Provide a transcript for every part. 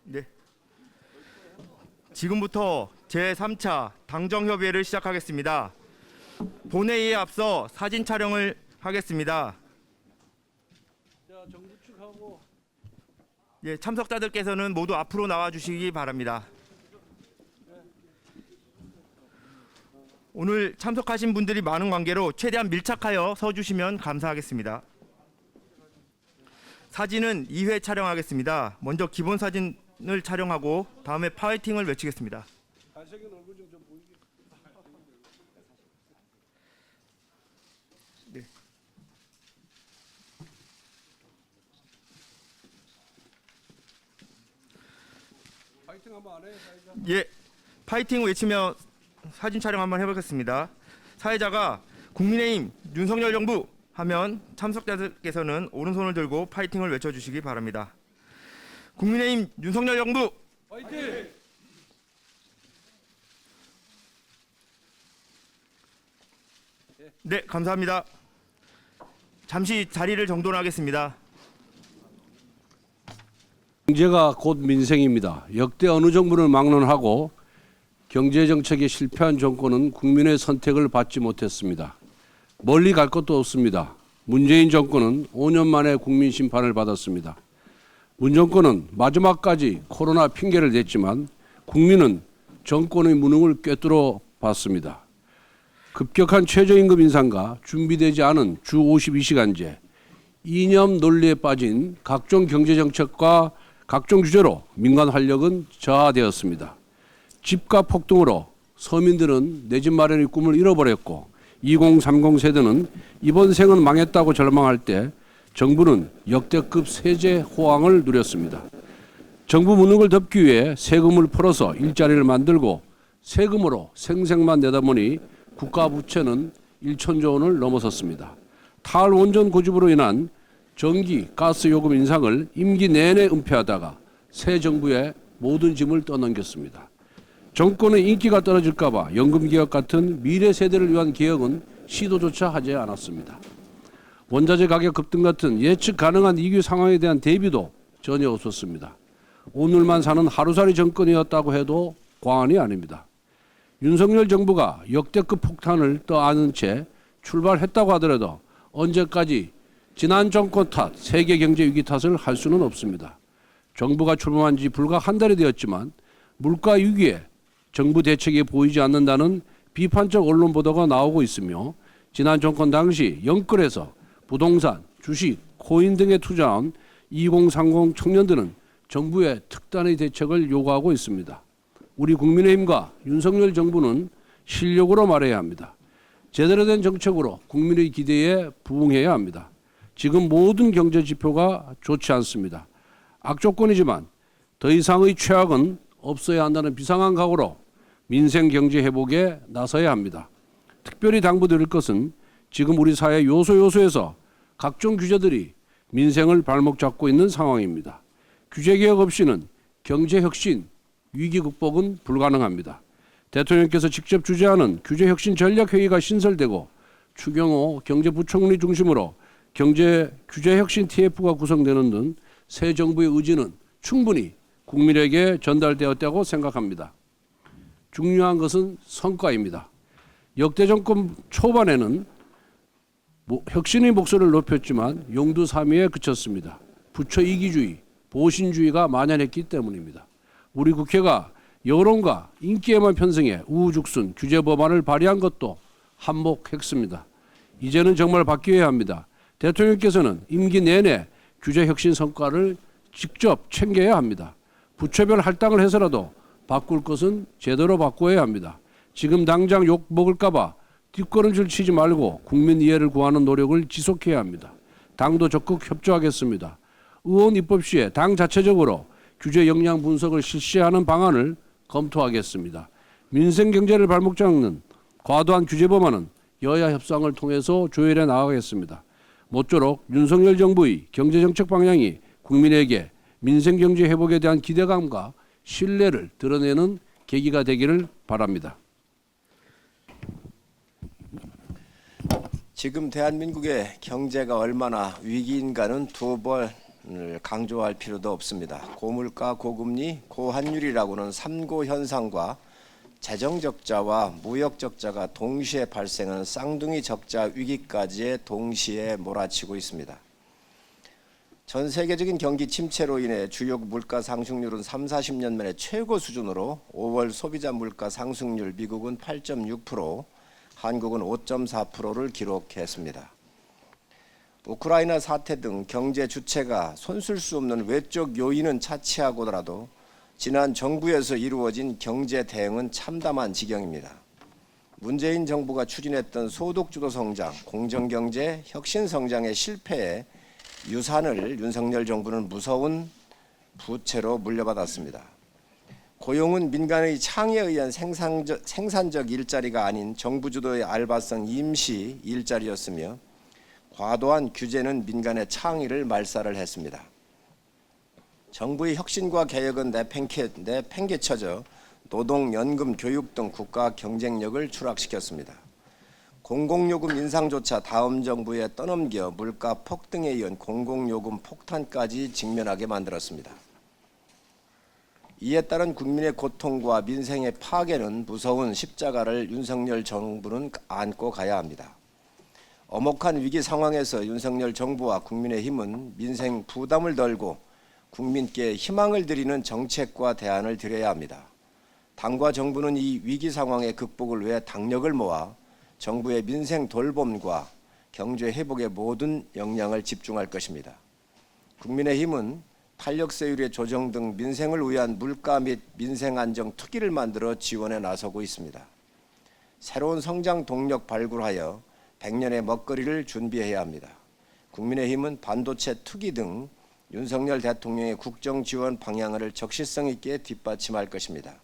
네. 지금부터 제3차 당정협의회를 시작하겠습니다. 본회의에 앞서 사진 촬영을 하겠습니다. 자, 정부 측하고 예, 참석자들께서는 모두 앞으로 나와 주시기 바랍니다. 오늘 참석하신 분들이 많은 관계로 최대한 밀착하여 서 주시면 감사하겠습니다. 사진은 2회 촬영하겠습니다. 먼저 기본 사진을 촬영하고 다음에 파이팅을 외치겠습니다. 잘생긴 얼굴 좀 보이게. 네. 파이팅 한번 안 해, 사회자? 예, 파이팅 외치며 사진 촬영 한번 해보겠습니다. 사회자가 국민의힘 윤석열 정부 하면 참석자들께서는 오른손을 들고 파이팅을 외쳐주시기 바랍니다. 국민의힘 윤석열 정부 파이팅! 네, 감사합니다. 잠시 자리를 정돈하겠습니다. 경제가 곧 민생입니다. 역대 어느 정부를 막론하고 경제 정책에 실패한 정권은 국민의 선택을 받지 못했습니다. 멀리 갈 것도 없습니다. 문재인 정권은 5년 만에 국민 심판을 받았습니다. 문 정권은 마지막까지 코로나 핑계를 댔지만 국민은 정권의 무능을 꿰뚫어 봤습니다. 급격한 최저임금 인상과 준비되지 않은 주 52시간제, 이념 논리에 빠진 각종 경제정책과 각종 규제로 민간 활력은 저하되었습니다. 집값 폭등으로 서민들은 내 집 마련의 꿈을 잃어버렸고 2030 세대는 이번 생은 망했다고 절망할 때 정부는 역대급 세제 호황을 누렸습니다. 정부 무능을 덮기 위해 세금을 풀어서 일자리를 만들고 세금으로 생색만 내다 보니 국가 부채는 1천조 원을 넘어섰습니다. 탈원전 고집으로 인한 전기, 가스 요금 인상을 임기 내내 은폐하다가 새 정부에 모든 짐을 떠넘겼습니다. 정권의 인기가 떨어질까 봐 연금개혁 같은 미래 세대를 위한 개혁은 시도조차 하지 않았습니다. 원자재 가격 급등 같은 예측 가능한 이규 상황에 대한 대비도 전혀 없었습니다. 오늘만 사는 하루살이 정권이었다고 해도 과언이 아닙니다. 윤석열 정부가 역대급 폭탄을 떠안은 채 출발했다고 하더라도 언제까지 지난 정권 탓, 세계 경제 위기 탓을 할 수는 없습니다. 정부가 출범한 지 불과 한 달이 되었지만 물가 위기에 정부 대책이 보이지 않는다는 비판적 언론 보도가 나오고 있으며 지난 정권 당시 영끌에서 부동산, 주식, 코인 등에 투자한 2030 청년들은 정부의 특단의 대책을 요구하고 있습니다. 우리 국민의힘과 윤석열 정부는 실력으로 말해야 합니다. 제대로 된 정책으로 국민의 기대에 부응해야 합니다. 지금 모든 경제 지표가 좋지 않습니다. 악조건이지만 더 이상의 최악은 없어야 한다는 비상한 각오로 민생 경제 회복에 나서야 합니다. 특별히 당부드릴 것은 지금 우리 사회 요소에서 각종 규제들이 민생을 발목 잡고 있는 상황입니다. 규제 개혁 없이는 경제 혁신, 위기 극복은 불가능합니다. 대통령께서 직접 주재하는 규제혁신 전략회의가 신설되고 추경호 경제부총리 중심으로 경제 규제혁신 TF가 구성되는 등 새 정부의 의지는 충분히 국민에게 전달되었다고 생각합니다. 중요한 것은 성과입니다. 역대 정권 초반에는 혁신의 목소리를 높였지만 용두사미에 그쳤습니다. 부처 이기주의, 보신주의가 만연했기 때문입니다. 우리 국회가 여론과 인기에만 편승해 우후죽순 규제 법안을 발의한 것도 한몫했습니다. 이제는 정말 바뀌어야 합니다. 대통령께서는 임기 내내 규제 혁신 성과를 직접 챙겨야 합니다. 부처별 할당을 해서라도 바꿀 것은 제대로 바꿔야 합니다. 지금 당장 욕 먹을까 봐 뒷걸음질 치지 말고 국민 이해를 구하는 노력을 지속해야 합니다. 당도 적극 협조하겠습니다. 의원 입법 시에 당 자체적으로 규제 역량 분석을 실시하는 방안을 검토하겠습니다. 민생 경제를 발목 잡는 과도한 규제 법안은 여야 협상을 통해서 조율해 나가겠습니다. 모쪼록 윤석열 정부의 경제정책 방향이 국민에게 민생 경제 회복에 대한 기대감과 신뢰를 드러내는 계기가 되기를 바랍니다. 지금 대한민국의 경제가 얼마나 위기인가는 두 번을 강조할 필요도 없습니다. 고물가, 고금리, 고환율이라고는 3고 현상과 재정 적자와 무역 적자가 동시에 발생하는 쌍둥이 적자 위기까지 동시에 몰아치고 있습니다. 전 세계적인 경기 침체로 인해 주요 물가 상승률은 30-40년 만에 최고 수준으로 5월 소비자 물가 상승률 미국은 8.6%, 한국은 5.4%를 기록했습니다. 우크라이나 사태 등 경제 주체가 손쓸 수 없는 외적 요인은 차치하고라도 지난 정부에서 이루어진 경제 대응은 참담한 지경입니다. 문재인 정부가 추진했던 소득주도 성장, 공정경제, 혁신성장의 실패에 유산을 윤석열 정부는 무서운 부채로 물려받았습니다. 고용은 민간의 창의에 의한 생산적 일자리가 아닌 정부 주도의 알바성 임시 일자리였으며 과도한 규제는 민간의 창의를 말살을 했습니다. 정부의 혁신과 개혁은 내팽개쳐져 노동, 연금, 교육 등 국가 경쟁력을 추락시켰습니다. 공공요금 인상조차 다음 정부에 떠넘겨 물가 폭등에 이은 공공요금 폭탄까지 직면하게 만들었습니다. 이에 따른 국민의 고통과 민생의 파괴는 무서운 십자가를 윤석열 정부는 안고 가야 합니다. 엄혹한 위기 상황에서 윤석열 정부와 국민의힘은 민생 부담을 덜고 국민께 희망을 드리는 정책과 대안을 드려야 합니다. 당과 정부는 이 위기 상황의 극복을 위해 당력을 모아 정부의 민생 돌봄과 경제 회복에 모든 역량을 집중할 것입니다. 국민의힘은 탄력세율의 조정 등 민생을 위한 물가 및 민생 안정 투기를 만들어 지원에 나서고 있습니다. 새로운 성장 동력 발굴하여 100년의 먹거리를 준비해야 합니다. 국민의힘은 반도체 투기 등 윤석열 대통령의 국정 지원 방향을 적시성 있게 뒷받침할 것입니다.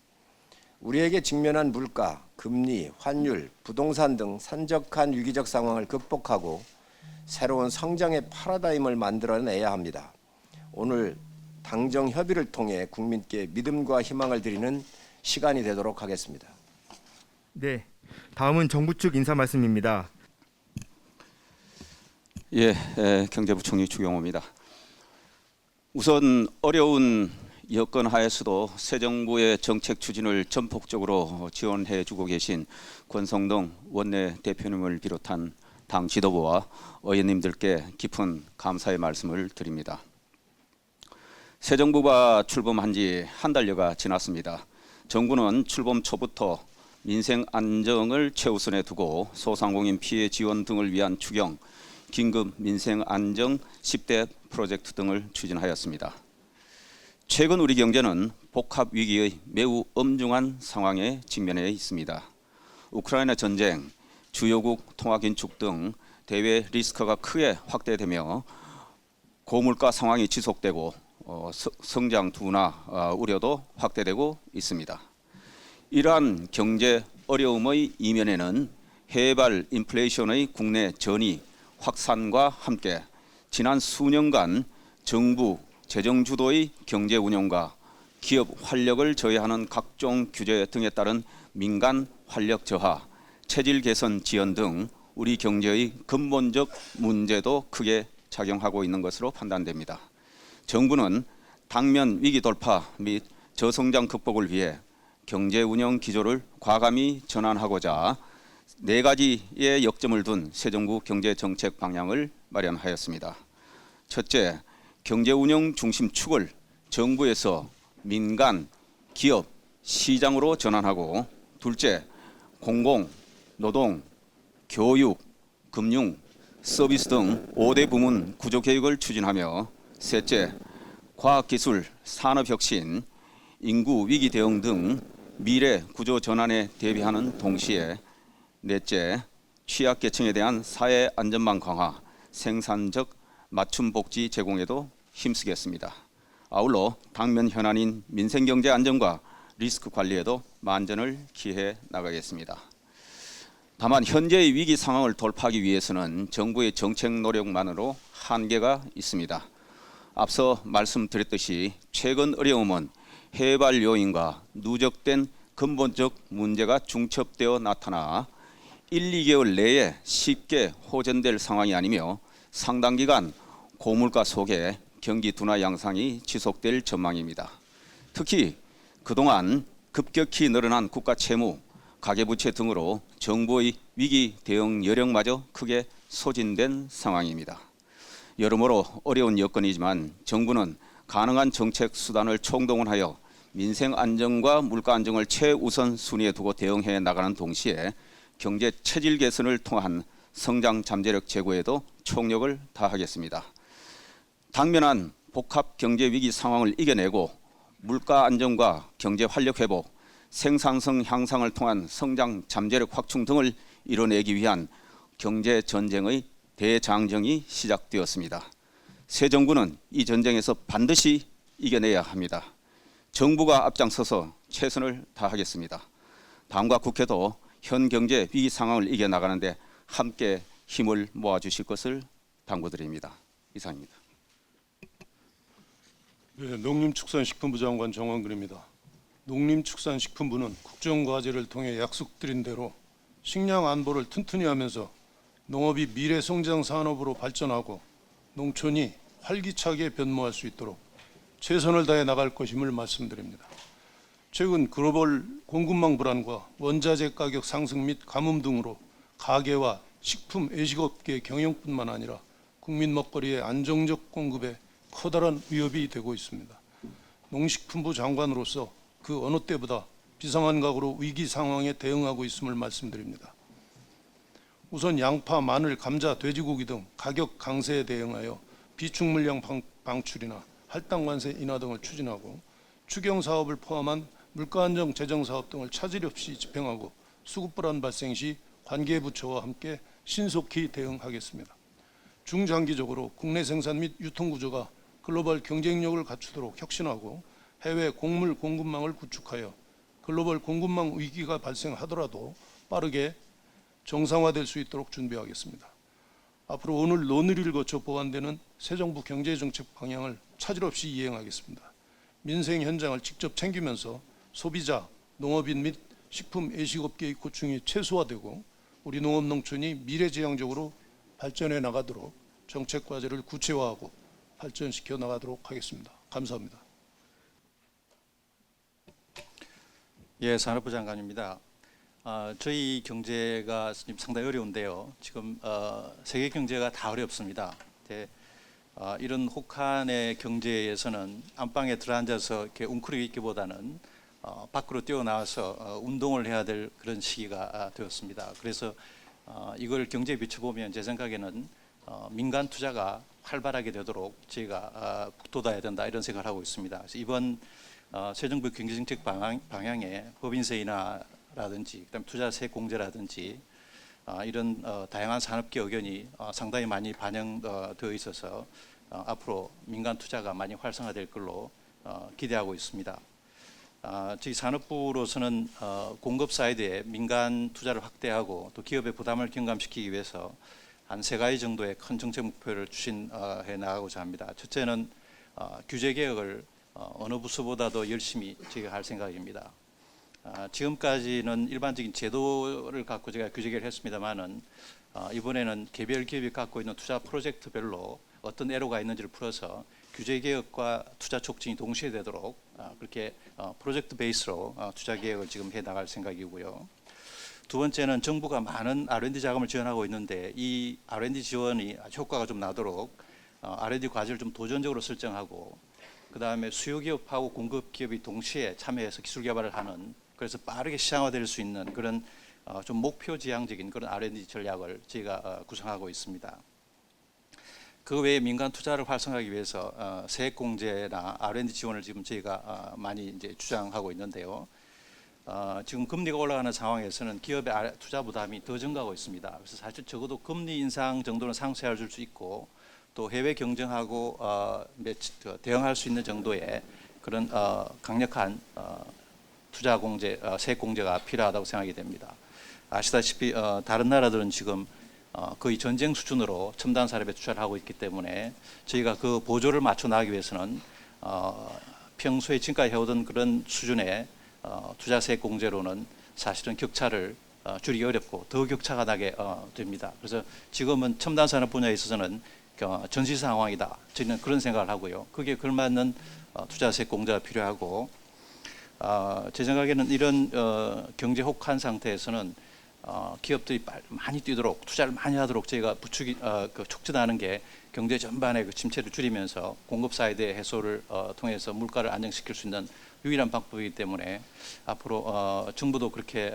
우리에게 직면한 물가, 금리, 환율, 부동산 등 산적한 위기적 상황을 극복하고 새로운 성장의 패러다임을 만들어내야 합니다. 오늘 당정 협의를 통해 국민께 믿음과 희망을 드리는 시간이 되도록 하겠습니다. 네, 다음은 정부 측 인사 말씀입니다. 경제부총리 추경호입니다. 우선 어려운 여건 하에서도 새 정부의 정책 추진을 전폭적으로 지원해주고 계신 권성동 원내대표님을 비롯한 당 지도부와 의원님들께 깊은 감사의 말씀을 드립니다. 새 정부가 출범한 지 한 달여가 지났습니다. 정부는 출범 초부터 민생 안정을 최우선에 두고 소상공인 피해 지원 등을 위한 추경, 긴급 민생 안정 10대 프로젝트 등을 추진하였습니다. 최근 우리 경제는 복합 위기의 매우 엄중한 상황에 직면해 있습니다. 우크라이나 전쟁, 주요국 통화 긴축 등 대외 리스크가 크게 확대되며 고물가 상황이 지속되고 성장 둔화 우려도 확대되고 있습니다. 이러한 경제 어려움의 이면에는 해발 인플레이션의 국내 전이 확산과 함께 지난 수년간 정부 재정 주도의 경제 운영과 기업 활력을 저해하는 각종 규제 등에 따른 민간 활력 저하, 체질 개선 지연 등 우리 경제의 근본적 문제도 크게 작용하고 있는 것으로 판단됩니다. 정부는 당면 위기 돌파 및 저성장 극복을 위해 경제 운영 기조를 과감히 전환하고자 4가지의 역점을 둔 새 정부 경제 정책 방향을 마련하였습니다. 첫째, 경제 운영 중심 축을 정부에서 민간, 기업, 시장으로 전환하고, 둘째, 공공, 노동, 교육, 금융, 서비스 등 5대 부문 구조 개혁을 추진하며, 셋째, 과학기술, 산업혁신, 인구 위기 대응 등 미래 구조 전환에 대비하는 동시에, 넷째, 취약계층에 대한 사회 안전망 강화, 생산적 맞춤 복지 제공에도 힘쓰겠습니다. 아울러 당면 현안인 민생경제 안정과 리스크 관리에도 만전을 기해 나가겠습니다. 다만 현재의 위기 상황을 돌파하기 위해서는 정부의 정책 노력만으로 한계가 있습니다. 앞서 말씀드렸듯이 최근 어려움은 해발 요인과 누적된 근본적 문제가 중첩되어 나타나 1, 2개월 내에 쉽게 호전될 상황이 아니며 상당 기간 고물가 속에 경기 둔화 양상이 지속될 전망입니다. 특히 그동안 급격히 늘어난 국가 채무, 가계부채 등으로 정부의 위기 대응 여력마저 크게 소진된 상황입니다. 여러모로 어려운 여건이지만 정부는 가능한 정책 수단을 총동원하여 민생 안정과 물가 안정을 최우선 순위에 두고 대응해 나가는 동시에 경제 체질 개선을 통한 성장 잠재력 제고에도 총력을 다하겠습니다. 당면한 복합 경제 위기 상황을 이겨내고 물가 안정과 경제 활력 회복, 생산성 향상을 통한 성장 잠재력 확충 등을 이뤄내기 위한 경제 전쟁의 대장정이 시작되었습니다. 새 정부는 이 전쟁에서 반드시 이겨내야 합니다. 정부가 앞장서서 최선을 다하겠습니다. 당과 국회도 현 경제 위기 상황을 이겨나가는데 함께 힘을 모아주실 것을 당부드립니다. 이상입니다. 네, 농림축산식품부 장관 정원근입니다. 농림축산식품부는 국정과제를 통해 약속드린 대로 식량 안보를 튼튼히 하면서 농업이 미래 성장 산업으로 발전하고 농촌이 활기차게 변모할 수 있도록 최선을 다해 나갈 것임을 말씀드립니다. 최근 글로벌 공급망 불안과 원자재 가격 상승 및 가뭄 등으로 가계와 식품 외식업계 경영뿐만 아니라 국민 먹거리의 안정적 공급에 커다란 위협이 되고 있습니다. 농식품부 장관으로서 그 어느 때보다 비상한 각오로 위기 상황에 대응하고 있음을 말씀드립니다. 우선 양파, 마늘, 감자, 돼지고기 등 가격 강세에 대응하여 비축 물량 방출이나 할당 관세 인하 등을 추진하고 추경 사업을 포함한 물가 안정 재정 사업 등을 차질 없이 집행하고 수급 불안 발생 시 관계 부처와 함께 신속히 대응하겠습니다. 중장기적으로 국내 생산 및 유통 구조가 글로벌 경쟁력을 갖추도록 혁신하고 해외 곡물 공급망을 구축하여 글로벌 공급망 위기가 발생하더라도 빠르게 정상화될 수 있도록 준비하겠습니다. 앞으로 오늘 논의를 거쳐 보완되는 새 정부 경제정책 방향을 차질 없이 이행하겠습니다. 민생 현장을 직접 챙기면서 소비자, 농업인 및 식품 외식업계의 고충이 최소화되고 우리 농업 농촌이 미래지향적으로 발전해 나가도록 정책 과제를 구체화하고 발전시켜 나가도록 하겠습니다. 감사합니다. 예, 산업부 장관입니다. 저희 경제가 상당히 어려운데요. 지금 세계 경제가 다 어렵습니다. 이런 혹한의 경제에서는 안방에 들어앉아서 이렇게 웅크리고 있기보다는 밖으로 뛰어나와서 운동을 해야 될 그런 시기가 되었습니다. 그래서 이걸 경제에 비춰보면 제 생각에는 민간 투자가 활발하게 되도록 저희가 북돋아야 된다 이런 생각을 하고 있습니다. 그래서 이번 새 정부 경제정책 방향에 법인세 인하라든지 그다음 투자세 공제라든지 이런 다양한 산업계 의견이 상당히 많이 반영되어 있어서 앞으로 민간 투자가 많이 활성화될 걸로 기대하고 있습니다. 저희 산업부로서는 공급 사이드에 민간 투자를 확대하고 또 기업의 부담을 경감시키기 위해서 한 세 가지 정도의 큰 정책 목표를 추진해 나가고자 합니다. 첫째는 규제 개혁을 어느 부서보다도 열심히 저희가 할 생각입니다. 지금까지는 일반적인 제도를 갖고 제가 규제 개혁을 했습니다만은 이번에는 개별 기업이 갖고 있는 투자 프로젝트별로 어떤 애로가 있는지를 풀어서 규제 개혁과 투자 촉진이 동시에 되도록 그렇게 프로젝트 베이스로 투자 개혁을 지금 해 나갈 생각이고요. 두 번째는 정부가 많은 R&D 자금을 지원하고 있는데 이 R&D 지원이 효과가 좀 나도록 R&D 과제를 좀 도전적으로 설정하고 그 다음에 수요 기업하고 공급 기업이 동시에 참여해서 기술 개발을 하는 그래서 빠르게 시장화될 수 있는 그런 좀 목표 지향적인 그런 R&D 전략을 저희가 구성하고 있습니다. 그 외에 민간 투자를 활성화하기 위해서 세액 공제나 R&D 지원을 지금 저희가 많이 이제 주장하고 있는데요. 지금 금리가 올라가는 상황에서는 기업의 투자 부담이 더 증가하고 있습니다. 그래서 사실 적어도 금리 인상 정도는 상쇄할 수 있고 또 해외 경쟁하고 대응할 수 있는 정도의 그런 강력한 투자 공제, 세액 공제가 필요하다고 생각이 됩니다. 아시다시피 다른 나라들은 지금 거의 전쟁 수준으로 첨단 산업에 투자를 하고 있기 때문에 저희가 그 보조를 맞춰 나가기 위해서는 평소에 지금까지 해오던 그런 수준의 투자세 공제로는 사실은 격차를 줄이기 어렵고 더 격차가 나게 됩니다. 그래서 지금은 첨단 산업 분야에 있어서는 전시 상황이다. 저희는 그런 생각을 하고요. 그게 걸맞는 투자세 공제가 필요하고 제 생각에는 이런 경제 혹한 상태에서는 기업들이 많이 뛰도록 투자를 많이 하도록 저희가 부추기 촉진하는 게 경제 전반의 그 침체를 줄이면서 공급 사이드의 해소를 통해서 물가를 안정시킬 수 있는 유일한 방법이기 때문에 앞으로 정부도 그렇게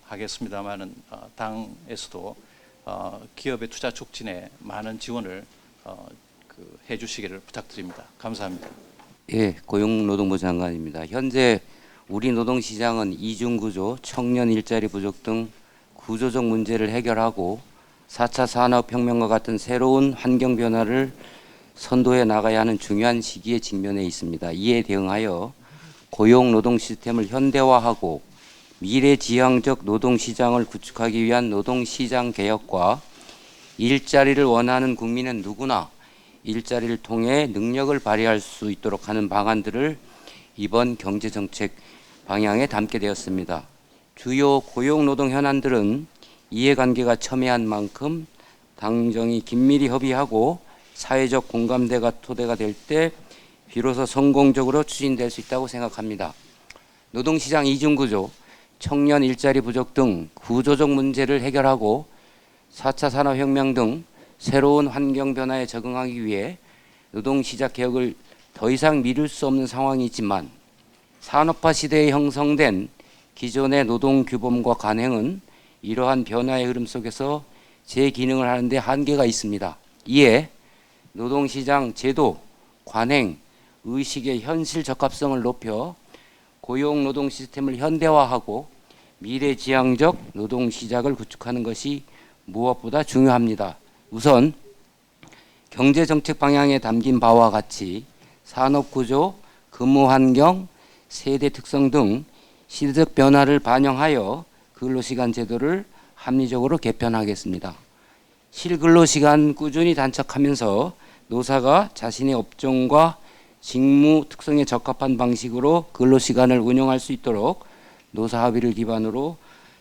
하겠습니다만은 당에서도 기업의 투자 촉진에 많은 지원을 해주시기를 부탁드립니다. 감사합니다. 예, 고용노동부 장관입니다. 현재 우리 노동시장은 이중구조, 청년 일자리 부족 등 구조적 문제를 해결하고 4차 산업혁명과 같은 새로운 환경 변화를 선도해 나가야 하는 중요한 시기에 직면해 있습니다. 이에 대응하여 고용 노동 시스템을 현대화하고 미래지향적 노동시장을 구축하기 위한 노동시장 개혁과 일자리를 원하는 국민은 누구나 일자리를 통해 능력을 발휘할 수 있도록 하는 방안들을 이번 경제정책 방향에 담게 되었습니다. 주요 고용노동 현안들은 이해관계가 첨예한 만큼 당정이 긴밀히 협의하고 사회적 공감대가 토대가 될 때 비로소 성공적으로 추진될 수 있다고 생각합니다. 노동시장 이중구조, 청년 일자리 부족 등 구조적 문제를 해결하고 4차 산업혁명 등 새로운 환경 변화에 적응하기 위해 노동시장 개혁을 더 이상 미룰 수 없는 상황이지만 산업화 시대에 형성된 기존의 노동 규범과 관행은 이러한 변화의 흐름 속에서 제 기능을 하는데 한계가 있습니다. 이에 노동시장 제도, 관행, 의식의 현실 적합성을 높여 고용 노동 시스템을 현대화하고 미래지향적 노동시장을 구축하는 것이 무엇보다 중요합니다. 우선 경제정책 방향에 담긴 바와 같이 산업구조, 근무환경, 세대 특성 등 시대적 변화를 반영하여 근로시간 제도를 합리적으로 개편하겠습니다. 실근로시간 꾸준히 단축하면서 노사가 자신의 업종과 직무 특성에 적합한 방식으로 근로시간을 운영할 수 있도록 노사 합의를 기반으로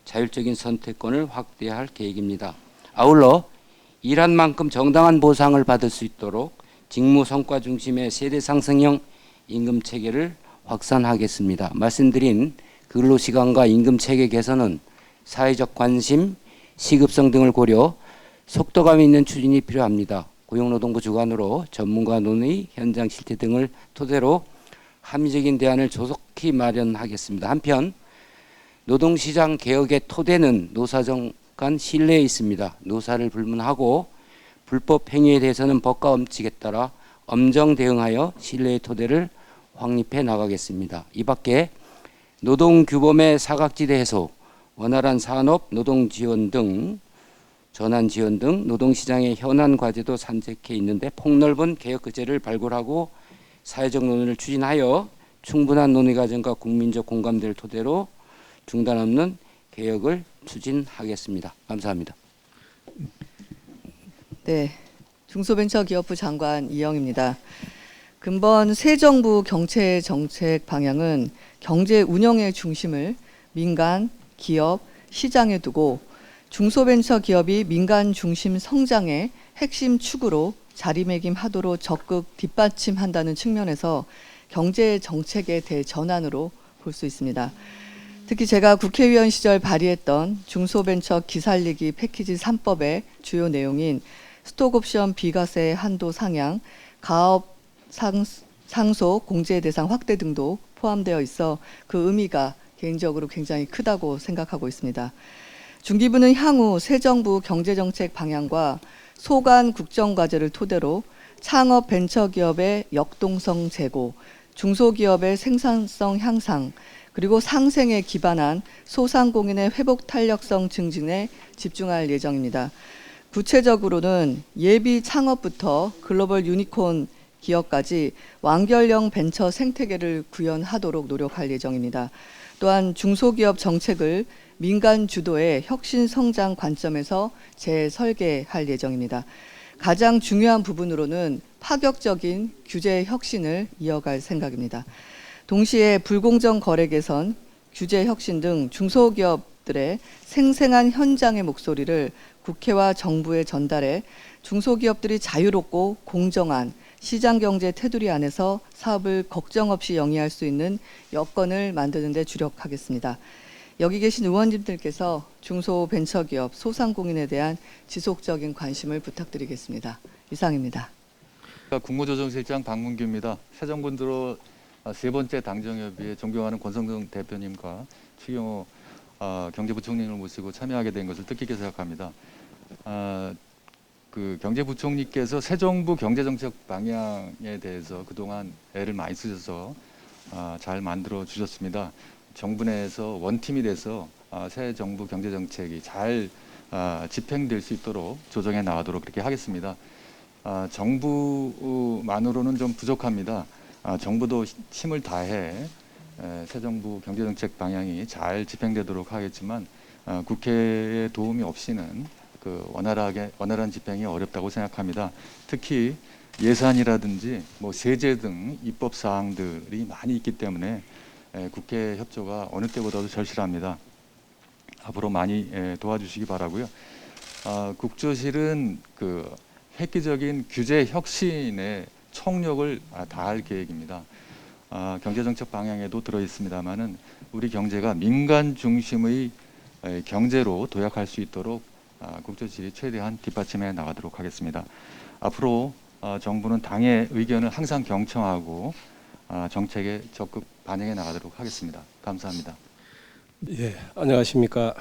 자율적인 선택권을 확대할 계획입니다. 아울러 일한 만큼 정당한 보상을 받을 수 있도록 직무 성과 중심의 세대 상승형 임금 체계를 확산하겠습니다. 말씀드린 근로시간과 임금 체계 개선은 사회적 관심, 시급성 등을 고려 속도감 있는 추진이 필요합니다. 고용노동부 주관으로 전문가 논의, 현장 실태 등을 토대로 합리적인 대안을 조속히 마련하겠습니다. 한편 노동시장 개혁의 토대는 노사정 간 신뢰에 있습니다. 노사를 불문하고 불법 행위에 대해서는 법과 원칙에 따라 엄정 대응하여 신뢰의 토대를 확립해 나가겠습니다. 이 밖에 노동규범의 사각지대 해소, 원활한 산업, 노동지원 등 전환지원 등 노동시장의 현안 과제도 산적해 있는데 폭넓은 개혁 의제를 발굴하고 사회적 논의를 추진하여 충분한 논의 과정과 국민적 공감대를 토대로 중단 없는 개혁을 추진하겠습니다. 감사합니다. 네, 중소벤처기업부 장관 이영입니다. 근본 새 정부 경제 정책 방향은 경제 운영의 중심을 민간, 기업, 시장에 두고 중소벤처기업이 민간 중심 성장의 핵심 축으로 자리매김하도록 적극 뒷받침한다는 측면에서 경제 정책의 대전환으로 볼 수 있습니다. 특히 제가 국회의원 시절 발의했던 중소벤처 기살리기 패키지 3법의 주요 내용인 스톡옵션 비과세 한도 상향, 가업 상속 공제 대상 확대 등도 포함되어 있어 그 의미가 개인적으로 굉장히 크다고 생각하고 있습니다. 중기부는 향후 새 정부 경제정책 방향과 소관 국정과제를 토대로 창업 벤처기업의 역동성 제고, 중소기업의 생산성 향상, 그리고 상생에 기반한 소상공인의 회복 탄력성 증진에 집중할 예정입니다. 구체적으로는 예비 창업부터 글로벌 유니콘 기업까지 완결형 벤처 생태계를 구현하도록 노력할 예정입니다. 또한 중소기업 정책을 민간 주도의 혁신 성장 관점에서 재설계할 예정입니다. 가장 중요한 부분으로는 파격적인 규제 혁신을 이어갈 생각입니다. 동시에 불공정 거래 개선, 규제 혁신 등 중소기업들의 생생한 현장의 목소리를 국회와 정부에 전달해 중소기업들이 자유롭고 공정한 시장경제 테두리 안에서 사업을 걱정 없이 영위할 수 있는 여건을 만드는 데 주력하겠습니다. 여기 계신 의원님들께서 중소벤처기업, 소상공인에 대한 지속적인 관심을 부탁드리겠습니다. 이상입니다. 국무조정실장 박문규입니다. 새 정부 들어 세 번째 당정협의에 존경하는 권성동 대표님과 추경호 경제부총리를 모시고 참여하게 된 것을 뜻깊게 생각합니다. 그 경제부총리께서 새 정부 경제정책 방향에 대해서 그동안 애를 많이 쓰셔서 잘 만들어 주셨습니다. 정부 내에서 원팀이 돼서 새 정부 경제정책이 잘 집행될 수 있도록 조정해 나가도록 그렇게 하겠습니다. 정부만으로는 좀 부족합니다. 정부도 힘을 다해 새 정부 경제정책 방향이 잘 집행되도록 하겠지만 국회의 도움이 없이는 그 원활한 집행이 어렵다고 생각합니다. 특히 예산이라든지 뭐 세제 등 입법 사항들이 많이 있기 때문에 국회 협조가 어느 때보다도 절실합니다. 앞으로 많이 도와주시기 바라고요. 국조실은 그 획기적인 규제 혁신에 총력을 다할 계획입니다. 경제정책 방향에도 들어 있습니다만은 우리 경제가 민간 중심의 경제로 도약할 수 있도록 국조실이 최대한 뒷받침해 나가도록 하겠습니다. 앞으로 정부는 당의 의견을 항상 경청하고 정책에 적극 반영해 나가도록 하겠습니다. 감사합니다. 예, 안녕하십니까.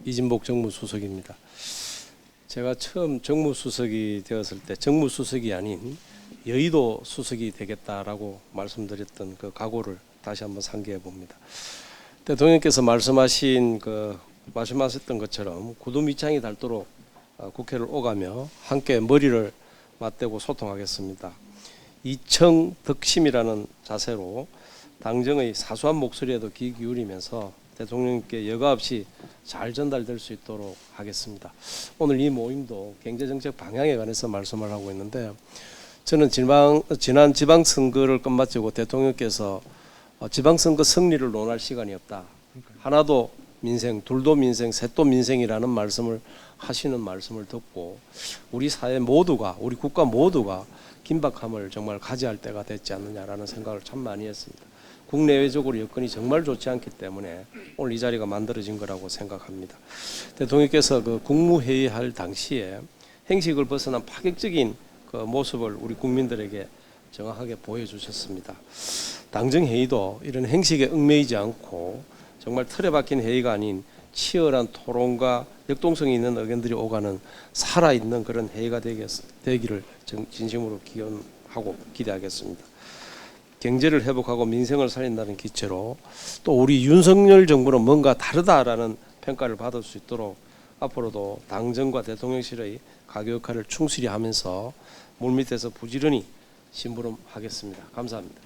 이진복 정무수석입니다. 제가 처음 정무수석이 되었을 때 정무수석이 아닌 여의도 수석이 되겠다라고 말씀드렸던 그 각오를 다시 한번 상기해 봅니다. 대통령께서 말씀하셨던 것처럼 구두 밑창이 닳도록 국회를 오가며 함께 머리를 맞대고 소통하겠습니다. 이청득심이라는 자세로 당정의 사소한 목소리에도 귀 기울이면서 대통령께 여과 없이 잘 전달될 수 있도록 하겠습니다. 오늘 이 모임도 경제정책 방향에 관해서 말씀을 하고 있는데 저는 지난 지방선거를 끝마치고 대통령께서 지방선거 승리를 논할 시간이 없다. 하나도 민생, 둘도 민생, 셋도 민생이라는 말씀을 하시는 말씀을 듣고 우리 사회 모두가, 우리 국가 모두가 긴박함을 정말 가지할 때가 됐지 않느냐라는 생각을 참 많이 했습니다. 국내외적으로 여건이 정말 좋지 않기 때문에 오늘 이 자리가 만들어진 거라고 생각합니다. 대통령께서 그 국무회의할 당시에 행식을 벗어난 파격적인 그 모습을 우리 국민들에게 정확하게 보여주셨습니다. 당정회의도 이런 행식에 얽매이지 않고 정말 틀에 박힌 회의가 아닌 치열한 토론과 역동성이 있는 의견들이 오가는 살아있는 그런 회의가 되기를 진심으로 기원하고 기대하겠습니다. 경제를 회복하고 민생을 살린다는 기체로 또 우리 윤석열 정부는 뭔가 다르다라는 평가를 받을 수 있도록 앞으로도 당정과 대통령실의 가교 역할을 충실히 하면서 물밑에서 부지런히 심부름하겠습니다. 감사합니다.